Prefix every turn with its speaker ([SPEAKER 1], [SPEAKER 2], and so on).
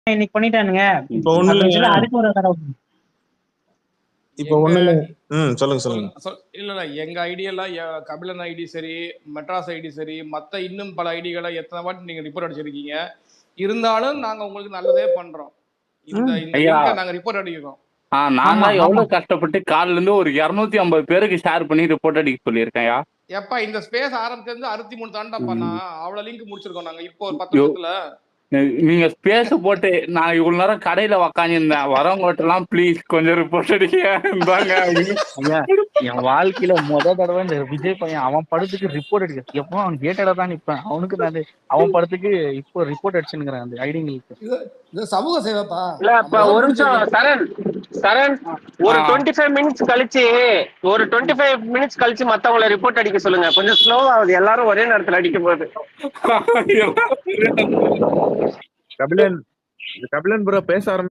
[SPEAKER 1] இன்னைக்கு பண்ணிட்டானுங்க
[SPEAKER 2] இப்போ ஒண்ணு
[SPEAKER 1] அப்படின்னு சொல்லி
[SPEAKER 2] இல்லைங்க.
[SPEAKER 1] அதுக்கு ஒரு கதை.
[SPEAKER 2] இப்போ
[SPEAKER 3] எங்க
[SPEAKER 2] ஒண்ணு இல்லைங்க. சொல்லுங்க சொல்லுங்க.
[SPEAKER 3] இல்ல எங்க ஐடியெல்லாம் கபிலன் ஐடி சரி, மெட்ராஸ் ஐடி சரி, மத்த இன்னும் பல ஐடிகளை எத்தனை வாட்டி நீங்க ரிப்போர்ட் அடிச்சிருக்கீங்க. இருந்தாலும் நாங்க உங்களுக்கு நல்லதே பண்றோம். இந்த
[SPEAKER 4] ஐயா
[SPEAKER 3] லிங்கை நாங்க ரிப்போர்ட் அடிக்கிறோம்.
[SPEAKER 4] நாங்க
[SPEAKER 1] ஆமா,
[SPEAKER 4] எவ்வளவு
[SPEAKER 1] ஆமா.
[SPEAKER 4] கஷ்டப்பட்டு காலில இருந்து ஒரு 250 பேருக்கு ஷேர் பண்ணி ரிப்போர்ட் அடிக்க சொல்லியிருக்கேன்யா.
[SPEAKER 3] எப்பா இந்த ஸ்பேஸ் ஆரம்பிச்சது 63 தாண்டா பண்ணா அவ்வளவு லிங்க் முடிச்சிருக்கோம் நாங்க இப்போ ஒரு 10
[SPEAKER 4] யோ,
[SPEAKER 3] நிமிஷத்துல.
[SPEAKER 4] நீங்க ஸ்பேஸ் போட்டு நான் இவ்வளவு நேரம் கடையில உக்காந்துருந்தேன், வரவங்ககிட்ட எல்லாம் ப்ளீஸ் கொஞ்சம் ரிப்போர்ட் அடிக்காங்க அப்படின்னு.
[SPEAKER 5] ஐயா என் வாழ்க்கையில தடவை இந்த விஜய் பையன் அவன் படத்துக்கு ரிப்போர்ட் அடிக்க எப்போ அவன் கேட்டல தான் நிப்பேன். அவனுக்கு நான் அவன் படத்துக்கு இப்போ ரிப்போர்ட் அடிச்சுங்கிறேன் அந்த ஐடிங்களுக்கு.
[SPEAKER 6] இது சமூக சேவைப்பா.
[SPEAKER 7] இல்ல இப்ப ஒரு நிமிஷம் சரண் ஒரு 25 மினிட்ஸ் கழிச்சு ஒரு 25 மினிட்ஸ் கழிச்சு மத்தவங்கள ரிப்போர்ட் அடிக்க சொல்லுங்க. கொஞ்சம் ஸ்லோவா ஆகுது, எல்லாரும் ஒரே நேரத்துல அடிக்கும் போது.
[SPEAKER 2] கபிலன் ப்ரோ பேச ஆரம்பி